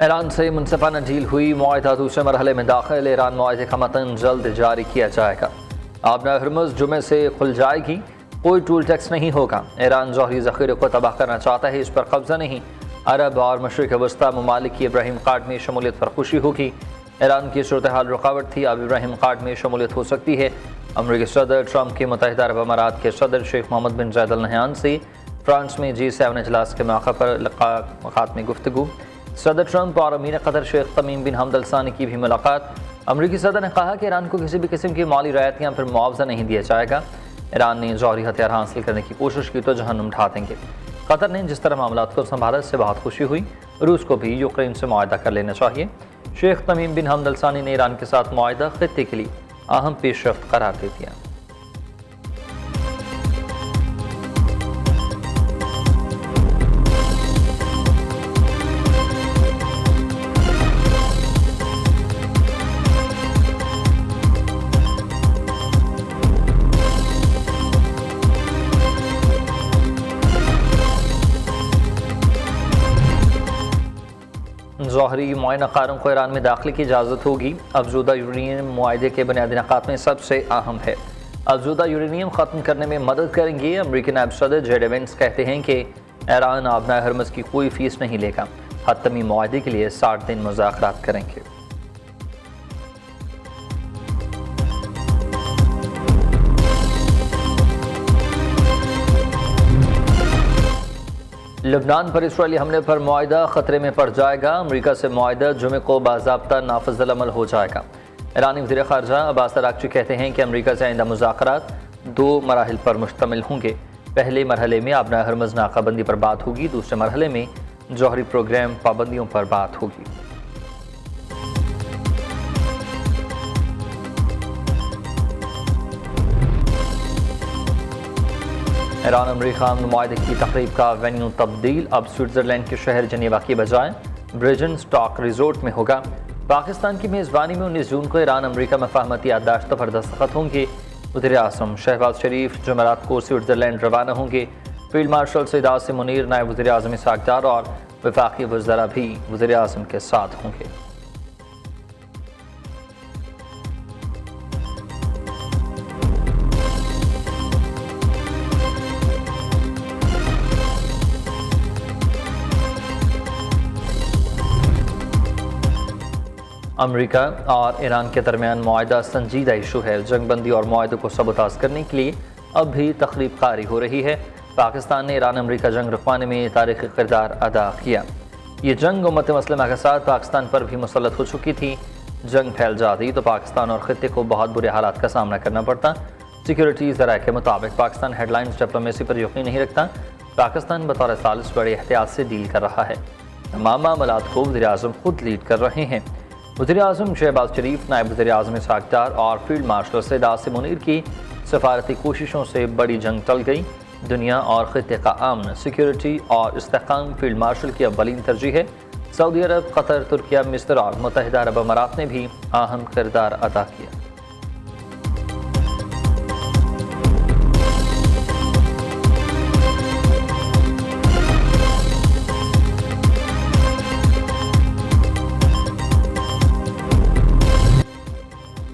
ایران سے منصفانہ ڈیل ہوئی، معاہدہ دوسرے مرحلے میں داخل، ایران معاہدے کا متن جلد جاری کیا جائے گا۔ آبنائے ہرمز جمعے سے کھل جائے گی، کوئی ٹول ٹیکس نہیں ہوگا۔ ایران جوہری ذخیرے کو تباہ کرنا چاہتا ہے، اس پر قبضہ نہیں۔ عرب اور مشرق وسطی ممالک کی ابراہیم کارڈ میں شمولیت پر خوشی ہوگی۔ ایران کی صورتحال رکاوٹ تھی، اب ابراہیم کارڈ میں شمولیت ہو سکتی ہے۔ امریکی صدر ٹرمپ کے متحدہ عرب امارات کے صدر شیخ محمد بن زائد ال نہیان سے فرانس میں G7 اجلاس کے موقع پر خاتمی گفتگو۔ صدر ٹرمپ اور امیر قطر شیخ تمیم بن حمد ال ثانی کی بھی ملاقات۔ امریکی صدر نے کہا کہ ایران کو کسی بھی قسم کی مالی رعایت یا پھر معاوضہ نہیں دیا جائے گا۔ ایران نے جوہری ہتھیار حاصل کرنے کی کوشش کی تو جہنم ڈھا دیں گے۔ قطر نے جس طرح معاملات کو سنبھالا اس سے بہت خوشی ہوئی، روس کو بھی یوکرین سے معاہدہ کر لینا چاہیے۔ شیخ تمیم بن حمد ال ثانی نے ایران کے ساتھ معاہدہ خطے کے لیے اہم پیش رفت قرار دے دیا۔ جوہری معائنہ کاروں کو ایران میں داخلے کی اجازت ہوگی۔ افزودہ یورینیم معاہدے کے بنیادی نکات میں سب سے اہم ہے۔ افزودہ یورینیم ختم کرنے میں مدد کریں گے۔ امریکی نائب صدر جے ڈی وینس کہتے ہیں کہ ایران آبنائے ہرمز کی کوئی فیس نہیں لے گا، حتمی معاہدے کے لیے 60 دن مذاکرات کریں گے۔ لبنان پر اسرائیلی حملے پر معاہدہ خطرے میں پڑ جائے گا۔ امریکہ سے معاہدہ جمعے کو باضابطہ نافذ العمل ہو جائے گا۔ ایرانی وزیر خارجہ عباس اراغچی کہتے ہیں کہ امریکہ سے آئندہ مذاکرات 2 مراحل پر مشتمل ہوں گے۔ پہلے مرحلے میں آبنائے ہرمز ناکہ بندی پر بات ہوگی، دوسرے مرحلے میں جوہری پروگرام پابندیوں پر بات ہوگی۔ ایران امریکہ معاہدے کی تقریب کا وینیو تبدیل، اب سوئٹزرلینڈ کے شہر جنیوا کی بجائے برجن اسٹاک ریزورٹ میں ہوگا۔ پاکستان کی میزبانی میں 19 جون کو ایران امریکہ مفاہمتی یادداشتوں پر دستخط ہوں گے۔ وزیر اعظم شہباز شریف جمعرات کو سوئٹزرلینڈ روانہ ہوں گے۔ فیلڈ مارشل سید عاصم منیر، نائب وزیر اعظم اسحاق ڈار اور وفاقی وزراء بھی وزیر اعظم کے ساتھ ہوں گے۔ امریکہ اور ایران کے درمیان معاہدہ سنجیدہ ایشو ہے۔ جنگ بندی اور معاہدے کو سبوتاژ کرنے کے لیے اب بھی تخریب کاری ہو رہی ہے۔ پاکستان نے ایران امریکہ جنگ رکوانے میں تاریخی کردار ادا کیا۔ یہ جنگ امت مسلمہ کے ساتھ پاکستان پر بھی مسلط ہو چکی تھی۔ جنگ پھیل جاتی تو پاکستان اور خطے کو بہت برے حالات کا سامنا کرنا پڑتا۔ سیکیورٹی ذرائع کے مطابق پاکستان ہیڈ لائنز ڈپلومیسی پر یقین نہیں رکھتا۔ پاکستان بطور ثالث بڑے احتیاط سے ڈیل کر رہا ہے۔ تمام معاملات کو وزیر اعظم خود لیڈ کر رہے ہیں۔ وزیر اعظم شہباز شریف، نائب وزیر اعظم اسحاق ڈار اور فیلڈ مارشل سید عاصم منیر کی سفارتی کوششوں سے بڑی جنگ ٹل گئی۔ دنیا اور خطے کا امن، سیکیورٹی اور استحکام فیلڈ مارشل کی اولین ترجیح ہے۔ سعودی عرب، قطر، ترکیہ، مصر اور متحدہ عرب امارات نے بھی اہم کردار ادا کیا۔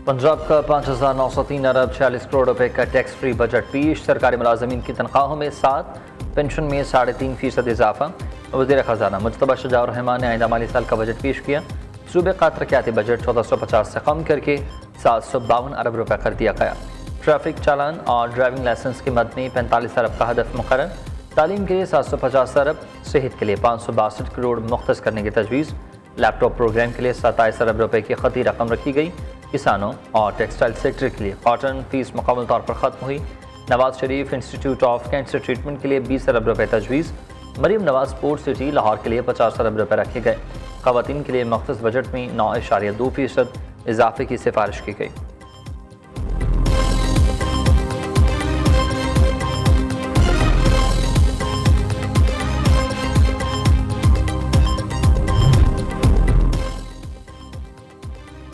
پنجاب کا 5,903 ارب 46 کروڑ روپے کا ٹیکس فری بجٹ پیش۔ سرکاری ملازمین کی تنخواہوں میں 7، پینشن میں 3.5% اضافہ۔ وزیر خزانہ مجتبیٰ شجاع الرحمان نے آئندہ مالی سال کا بجٹ پیش کیا۔ صوبے کا ترقیاتی بجٹ 1450 سے کم کر کے 752 ارب روپے کر دیا گیا۔ ٹریفک چالان اور ڈرائیونگ لائسنس کی مد میں 45 ارب کا ہدف مقرر۔ تعلیم کے لیے 750 ارب، صحت کے لیے 562 کروڑ مختص کرنے کی تجویز۔ لیپ ٹاپ پروگرام کے لیے 27 ارب روپے کی خطی رقم رکھی گئی۔ کسانوں اور ٹیکسٹائل سیکٹر کے لیے کاٹن فیس مکمل طور پر ختم ہوئی۔ Nawaz Sharif institute of cancer treatment کے لیے 20 ارب روپے تجویز۔ مریم نواز اسپورٹ سٹی لاہور کے لیے 50 ارب روپے رکھے گئے۔ خواتین کے لیے مختص بجٹ میں 9.2% اضافے کی سفارش کی گئی۔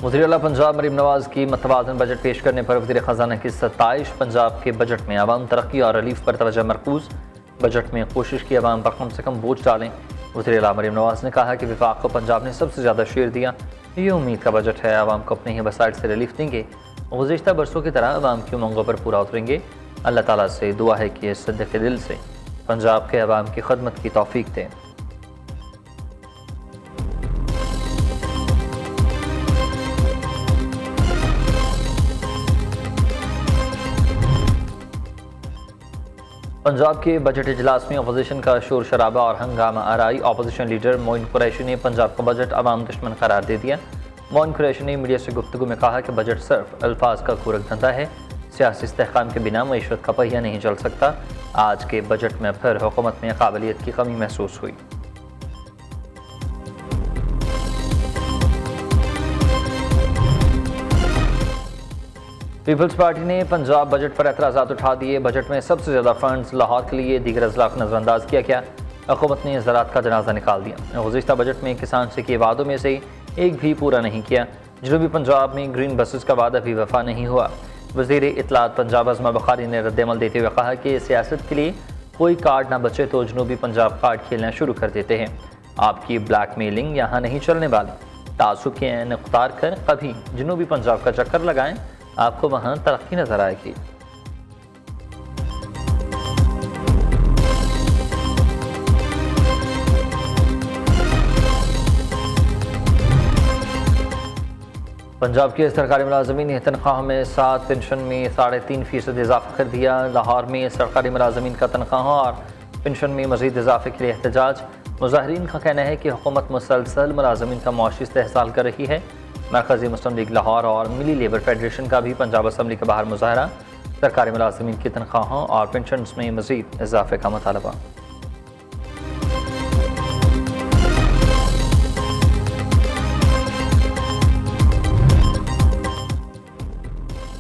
وزیر اعلیٰ پنجاب مریم نواز کی متوازن بجٹ پیش کرنے پر وزیر خزانہ کی ستائش۔ پنجاب کے بجٹ میں عوام ترقی اور ریلیف پر توجہ مرکوز۔ بجٹ میں کوشش کی عوام پر کم سے کم بوجھ ڈالیں۔ وزیر اعلیٰ مریم نواز نے کہا کہ وفاق کو پنجاب نے سب سے زیادہ شیئر دیا، یہ امید کا بجٹ ہے، عوام کو اپنے ہی وسائل سے ریلیف دیں گے، گزشتہ برسوں کی طرح عوام کی امنگوں پر پورا اتریں گے۔ اللہ تعالیٰ سے دعا ہے کہ صدق دل سے پنجاب کے عوام کی خدمت کی توفیق دیں۔ پنجاب کے بجٹ اجلاس میں اپوزیشن کا شور شرابہ اور ہنگامہ آرائی۔ اپوزیشن لیڈر معین قریشی نے پنجاب کا بجٹ عوام دشمن قرار دے دیا۔ معین قریشی نے میڈیا سے گفتگو میں کہا کہ بجٹ صرف الفاظ کا کورک دھندا ہے، سیاسی استحکام کے بنا معیشت کا پہیہ نہیں چل سکتا۔ آج کے بجٹ میں پھر حکومت میں قابلیت کی کمی محسوس ہوئی۔ پیپلز پارٹی نے پنجاب بجٹ پر اعتراضات اٹھا دیے۔ بجٹ میں سب سے زیادہ فنڈز لاہور کے لیے، دیگر اضلاع کو نظر انداز کیا گیا۔ حکومت نے زراعت کا جنازہ نکال دیا۔ گزشتہ بجٹ میں کسان سے کیے وعدوں میں سے ایک بھی پورا نہیں کیا۔ جنوبی پنجاب میں گرین بسز کا وعدہ بھی وفا نہیں ہوا۔ وزیر اطلاعات پنجاب عظمہ بخاری نے رد عمل دیتے ہوئے کہا کہ سیاست کے لیے کوئی کارڈ نہ بچے تو جنوبی پنجاب کارڈ کھیلنا شروع کر دیتے ہیں۔ آپ کی بلیک میلنگ یہاں نہیں چلنے والی۔ تعصب کے عین اختیار کر کبھی جنوبی پنجاب کا چکر لگائیں، آپ کو وہاں ترقی نظر آئے گی۔ پنجاب کے سرکاری ملازمین نے تنخواہ میں 7، پنشن میں 3.5% اضافہ کر دیا۔ لاہور میں سرکاری ملازمین کا تنخواہوں اور پنشن میں مزید اضافے کے لیے احتجاج۔ مظاہرین کا کہنا ہے کہ حکومت مسلسل ملازمین کا معاشی استحصال کر رہی ہے۔ مرکزی مسلم لیگ لاہور اور ملی لیبر فیڈریشن کا بھی پنجاب اسمبلی کے باہر مظاہرہ۔ سرکاری ملازمین کی تنخواہوں اور پنشنز میں مزید اضافے کا مطالبہ۔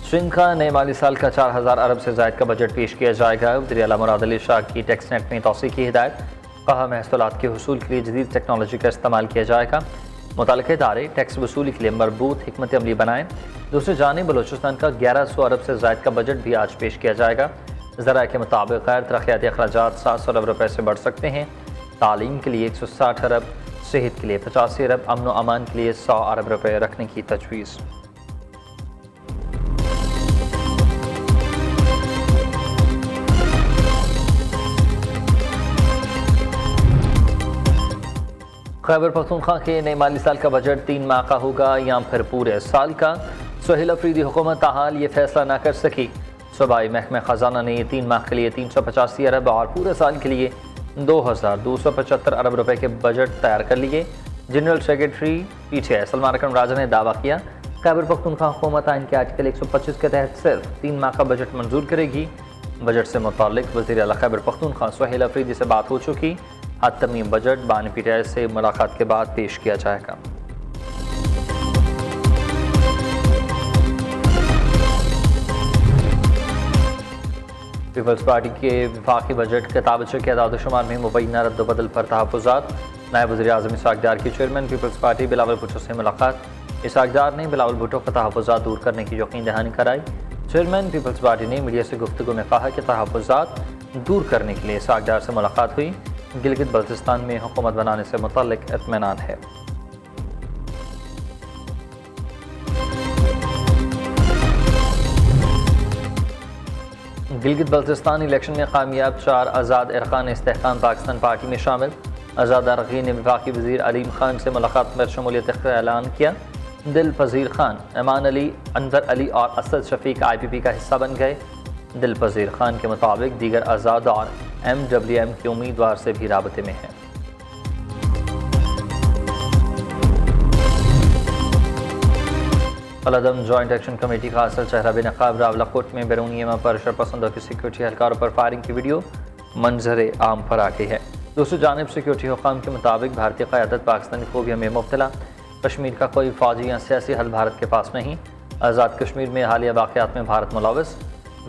سندھ کا نئے مالی سال کا 4000 ارب سے زائد کا بجٹ پیش کیا جائے گا۔ وزیر اعلیٰ مراد علی شاہ کی ٹیکس نیٹ میں توسیع کی ہدایت۔ کہا محصولات کے حصول کے لیے جدید ٹیکنالوجی کا استعمال کیا جائے گا۔ متعلقہ ادارے ٹیکس وصولی کے لیے مربوط حکمت عملی بنائیں۔ دوسری جانب بلوچستان کا 1100 ارب سے زائد کا بجٹ بھی آج پیش کیا جائے گا۔ ذرائع کے مطابق غیر ترقیاتی اخراجات 700 ارب روپے سے بڑھ سکتے ہیں۔ تعلیم کے لیے 160 ارب، صحت کے لیے 85 ارب، امن و امان کے لیے 100 ارب روپے رکھنے کی تجویز۔ خیبر پختونخوا کے نئے مالی سال کا بجٹ 3 ماہ کا ہوگا یا پھر پورے سال کا؟ سہیل افریدی حکومت تاحال یہ فیصلہ نہ کر سکی۔ صوبائی محکمہ خزانہ نے 3 ماہ کے لیے 385 ارب اور پورے سال کے لیے 2275 ارب روپے کے بجٹ تیار کر لیے۔ جنرل سیکرٹری PTI سلمان اکرم راجہ نے دعویٰ کیا خیبر پختونخوا حکومت آئین کے آرٹیکل 125 کے تحت صرف 3 ماہ کا بجٹ منظور کرے گی۔ بجٹ سے متعلق وزیر اعلیٰ خیبر پختونخوا سہیل افریدی سے بات ہو چکی۔ حتمی بجٹ بانی PTI سے ملاقات کے بعد پیش کیا جائے گا۔ پیپلز پارٹی کے وفاقی بجٹ کتابچے کے اعداد و شمار میں مبینہ رد و بدل پر تحفظات۔ نائب وزیر اعظم اسحاق ڈار کی چیئرمین پیپلز پارٹی بلاول بھٹو سے ملاقات۔ اسحاق ڈار نے بلاول بھٹو کا تحفظات دور کرنے کی یقین دہانی کرائی۔ چیئرمین پیپلز پارٹی نے میڈیا سے گفتگو میں کہا کہ تحفظات دور کرنے کے لیے اسحاق ڈار سے ملاقات ہوئی۔ گلگت بلتستان میں حکومت بنانے سے متعلق اطمینان ہے۔ گلگت بلتستان الیکشن میں کامیاب 4 آزاد ارکان استحکام پاکستان پارٹی میں شامل۔ آزاد ارکین نے وفاقی وزیر علیم خان سے ملاقات میں شمولیت کا اعلان کیا۔ دل پذیر خان، ایمان علی، انور علی اور اسد شفیق IPP کا حصہ بن گئے۔ دل پذیر خان کے مطابق دیگر آزاد اور MWM کے امیدوار سے بھی رابطے میں ہیں۔ العدم جوائنٹ ایکشن کمیٹی کا اصل چہرہ بے نقاب راولاکوٹ میں بیرونی ایما پر شرپسندوں کی سیکیورٹی اہلکاروں پر فائرنگ کی ویڈیو منظر عام پر آ گئی ہے۔ دوسری جانب سیکیورٹی حکام کے مطابق بھارتی قیادت پاکستانی خوبیوں میں مبتلا۔ کشمیر کا کوئی فوجی یا سیاسی حل بھارت کے پاس نہیں۔ آزاد کشمیر میں حالیہ واقعات میں بھارت ملوث۔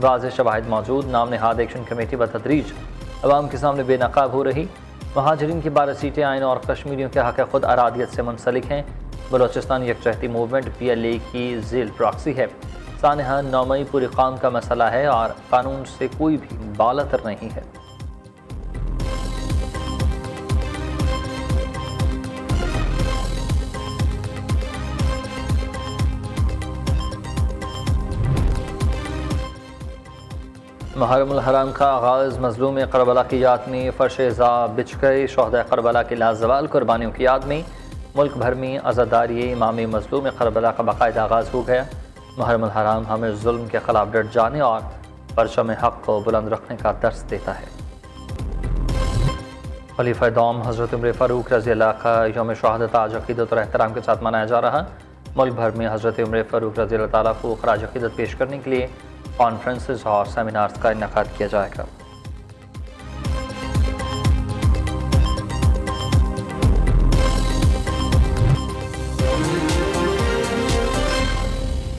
واضح شواہد موجود، نام نہاد ایکشن کمیٹی بتدریج عوام کے سامنے بے نقاب ہو رہی۔ مہاجرین کی 12 سیٹیں آئین اور کشمیریوں کے حق خود ارادیت سے منسلک ہیں۔ بلوچستان یکجہتی موومنٹ PLA کی ذیل پراکسی ہے۔ سانحہ 9 مئی پوری قوم کا مسئلہ ہے اور قانون سے کوئی بھی بالاتر نہیں ہے۔ محرم الحرام کا آغاز مظلوم کربلا کی یاد میں فرش ازا بچھ گئے شہداء کربلا کی لازوال قربانیوں کی یاد میں ملک بھر میں عزاداری امام مظلوم کربلا کا باقاعدہ آغاز ہو گیا۔ محرم الحرام ہمیں ظلم کے خلاف ڈٹ جانے اور پرچم حق کو بلند رکھنے کا درس دیتا ہے۔ خلیفہ دوم حضرت عمر فاروق رضی اللہ کا یوم شہادت آج عقیدت اور احترام کے ساتھ منایا جا رہا۔ ملک بھر میں حضرت عمر فاروق رضی اللہ تعالیٰ کو خراج عقیدت پیش کرنے کے لیے کانفرنسز اور سیمینارز کا انعقاد کیا جائے گا۔